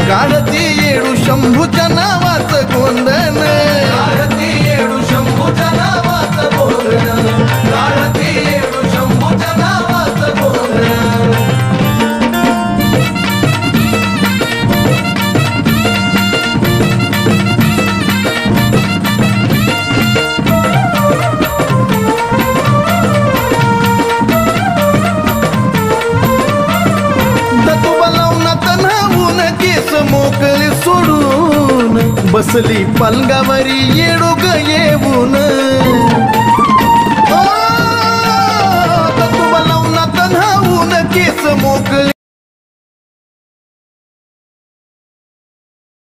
काढती येडू शंभूच्या नावाचं गोंधन, काढती येडू शंभूच्या नावाचं गोंधन, काढती येडू शंभूच्या नावाचं गोंधन. मोकळे सोडून बसली पलंगावरी येडू ग येऊन.